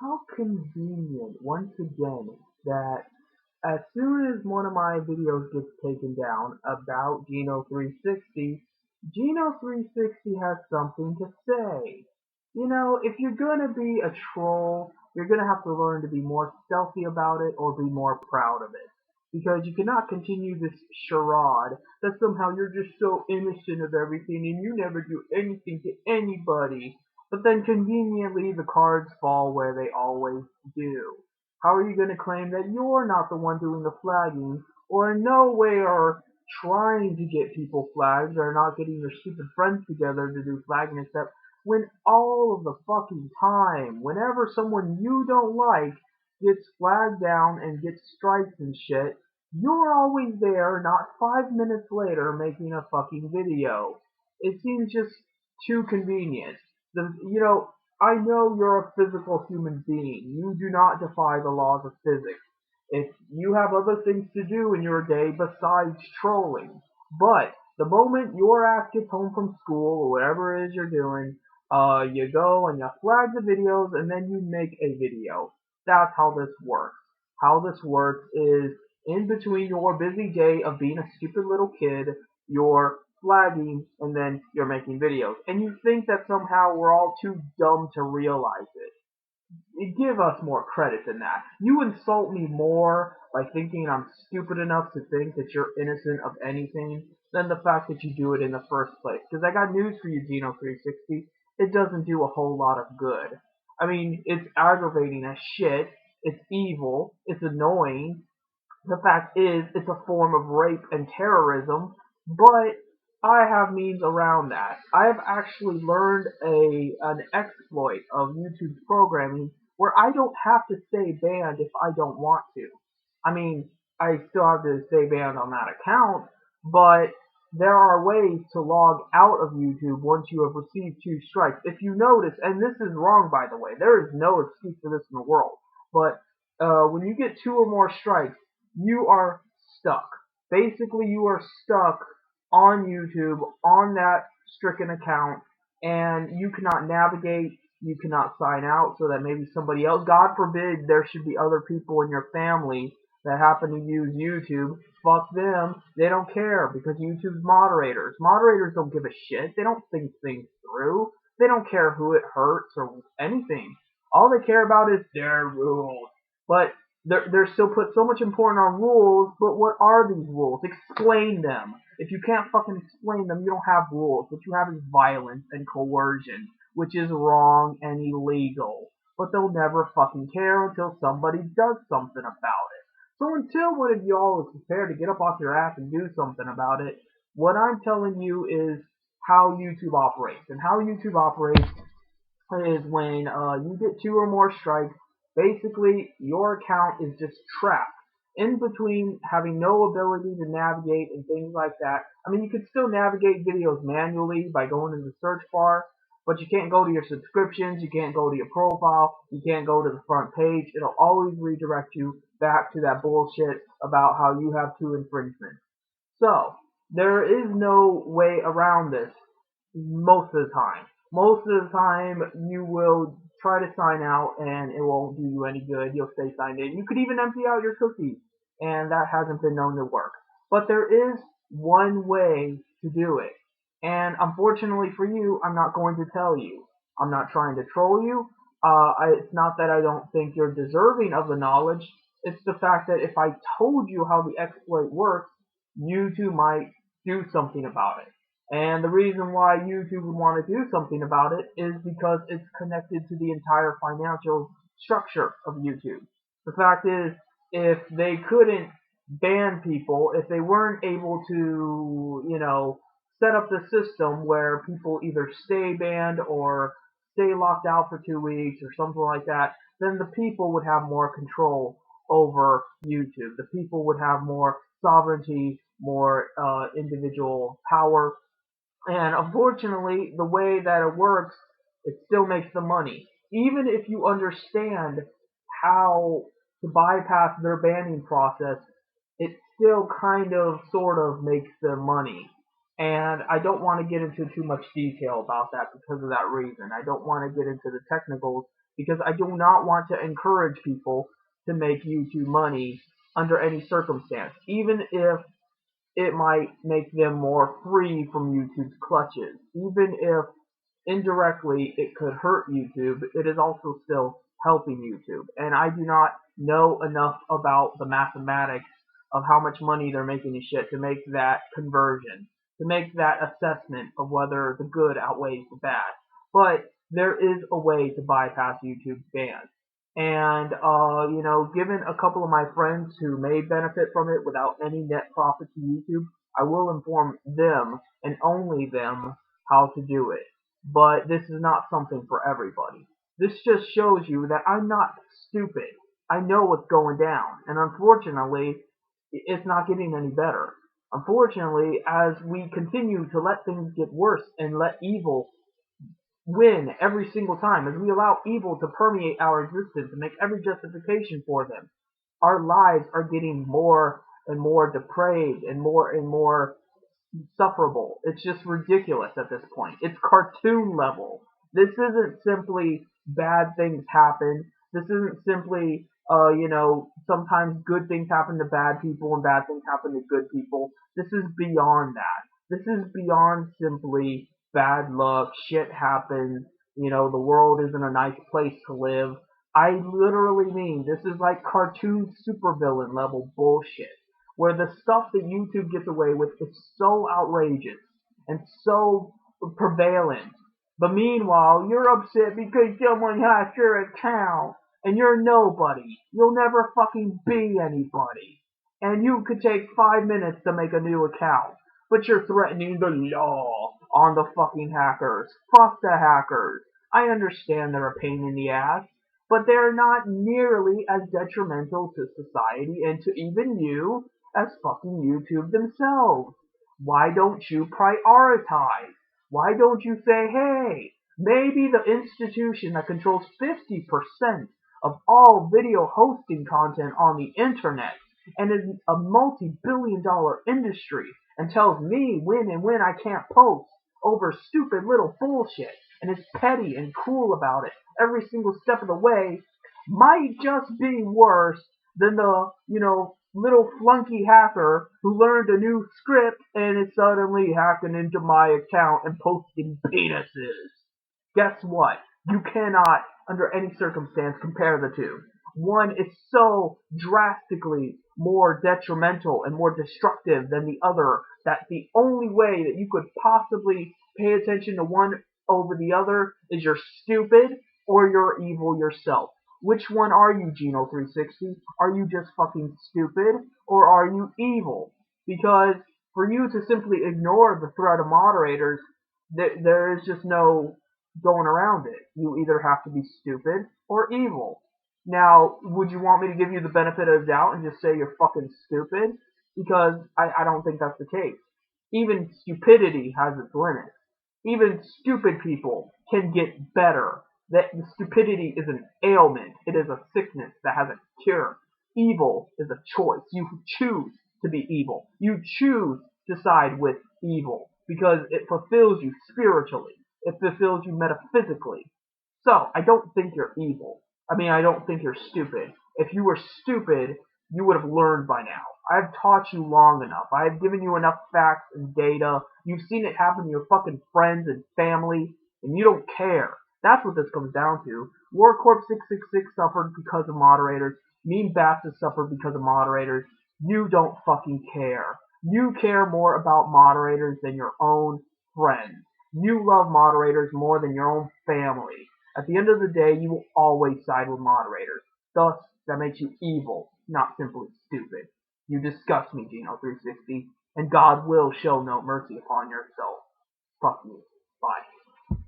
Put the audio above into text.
How convenient, once again, that as soon as one of my videos gets taken down about Geno360, Geno360 has something to say. If you're gonna be a troll, you're gonna have to learn to be more stealthy about it or be more proud of it. Because you cannot continue this charade that somehow you're just so innocent of everything and you never do anything to anybody. But then conveniently the cards fall where they always do. How are you going to claim that you're not the one doing the flagging, or in no way are trying to get people flagged, or not getting your stupid friends together to do flagging, except when all of the fucking time, whenever someone you don't like gets flagged down and gets strikes and shit, you're always there, not 5 minutes later, making a fucking video. It seems just too convenient. I know you're a physical human being. You do not defy the laws of physics. If you have other things to do in your day besides trolling. But the moment your ass gets home from school or whatever it is you're doing, you go and you flag the videos and then you make a video. That's how this works. How this works is in between your busy day of being a stupid little kid, you're flagging and then you're making videos. And you think that somehow we're all too dumb to realize it. You give us more credit than that. You insult me more by thinking I'm stupid enough to think that you're innocent of anything than the fact that you do it in the first place. Because I got news for you, Geno360. It doesn't do a whole lot of good. I mean, it's aggravating as shit. It's evil. It's annoying. The fact is, it's a form of rape and terrorism, but I have means around that. I have actually learned an exploit of YouTube's programming where I don't have to stay banned if I don't want to. I mean, I still have to stay banned on that account, but there are ways to log out of YouTube once you have received 2 strikes. If you notice, and this is wrong by the way, there is no excuse for this in the world, but when you get 2 or more strikes, you are stuck. Basically, you are stuck on YouTube on that stricken account, and you cannot navigate, you cannot sign out so that maybe somebody else, God forbid, there should be other people in your family that happen to use YouTube. Fuck them. They don't care because YouTube's moderators. Moderators don't give a shit. They don't think things through. They don't care who it hurts or anything. All they care about is their rules. But they're still put so much importance on rules, but what are these rules? Explain them. If you can't fucking explain them, you don't have rules. What you have is violence and coercion, which is wrong and illegal. But they'll never fucking care until somebody does something about it. So until one of y'all is prepared to get up off your ass and do something about it, what I'm telling you is how YouTube operates. And how YouTube operates is when you get 2 or more strikes, basically your account is just trapped in between having no ability to navigate and things like that. I mean, you could still navigate videos manually by going to the search bar, but you can't go to your subscriptions, you can't go to your profile, you can't go to the front page. It'll always redirect you back to that bullshit about how you have 2 infringements. So, there is no way around this most of the time. Most of the time, you will try to sign out and it won't do you any good. You'll stay signed in. You could even empty out your cookies, and that hasn't been known to work. But there is one way to do it. And unfortunately for you, I'm not going to tell you. I'm not trying to troll you. It's not that I don't think you're deserving of the knowledge. It's the fact that if I told you how the exploit works, you too might do something about it. And the reason why YouTube would want to do something about it is because it's connected to the entire financial structure of YouTube. The fact is, if they couldn't ban people, if they weren't able to, set up the system where people either stay banned or stay locked out for 2 weeks or something like that, then the people would have more control over YouTube. The people would have more sovereignty, more individual power. And unfortunately, the way that it works, it still makes the money. Even if you understand how to bypass their banning process, it still kind of, sort of makes them money. And I don't want to get into too much detail about that because of that reason. I don't want to get into the technicals because I do not want to encourage people to make YouTube money under any circumstance, even if it might make them more free from YouTube's clutches. Even if indirectly it could hurt YouTube, it is also still helping YouTube. And I do not know enough about the mathematics of how much money they're making and shit to make that conversion, to make that assessment of whether the good outweighs the bad. But there is a way to bypass YouTube's bans. And, given a couple of my friends who may benefit from it without any net profit to YouTube, I will inform them, and only them, how to do it. But this is not something for everybody. This just shows you that I'm not stupid. I know what's going down. And unfortunately, it's not getting any better. Unfortunately, as we continue to let things get worse and let evil win every single time, as we allow evil to permeate our existence and make every justification for them, our lives are getting more and more depraved and more insufferable. It's just ridiculous at this point. It's cartoon level. This isn't simply bad things happen. This isn't simply, sometimes good things happen to bad people and bad things happen to good people. This is beyond that. This is beyond simply bad luck, shit happens, the world isn't a nice place to live. I literally mean this is like cartoon supervillain level bullshit, where the stuff that YouTube gets away with is so outrageous and so prevalent. But meanwhile, you're upset because someone hacked your account, and you're nobody. You'll never fucking be anybody. And you could take 5 minutes to make a new account, but you're threatening the law on the fucking hackers. Fuck the hackers. I understand they're a pain in the ass, but they're not nearly as detrimental to society and to even you as fucking YouTube themselves. Why don't you prioritize? Why don't you say, hey, maybe the institution that controls 50% of all video hosting content on the internet and is a multi-billion-dollar industry and tells me when and when I can't post over stupid little bullshit and is petty and cruel about it every single step of the way, might just be worse than the, little flunky hacker who learned a new script and is suddenly hacking into my account and posting penises. Guess what? You cannot, under any circumstance, compare the two. One is so drastically more detrimental and more destructive than the other that the only way that you could possibly pay attention to one over the other is you're stupid or you're evil yourself. Which one are you, Geno360? Are you just fucking stupid or are you evil? Because for you to simply ignore the threat of moderators, there is just no going around it. You either have to be stupid or evil. Now, would you want me to give you the benefit of the doubt and just say you're fucking stupid? Because I don't think that's the case. Even stupidity has its limits. Even stupid people can get better. That stupidity is an ailment. It is a sickness that has a cure. Evil is a choice. You choose to be evil. You choose to side with evil because it fulfills you spiritually. It fulfills you metaphysically. So, I don't think you're evil. I don't think you're stupid. If you were stupid, you would have learned by now. I've taught you long enough. I've given you enough facts and data. You've seen it happen to your fucking friends and family, and you don't care. That's what this comes down to. WarCorp666 suffered because of moderators. Mean Baptist suffered because of moderators. You don't fucking care. You care more about moderators than your own friends. You love moderators more than your own family. At the end of the day, you will always side with moderators. Thus, that makes you evil, not simply stupid. You disgust me, Geno360, and God will show no mercy upon your soul. Fuck you.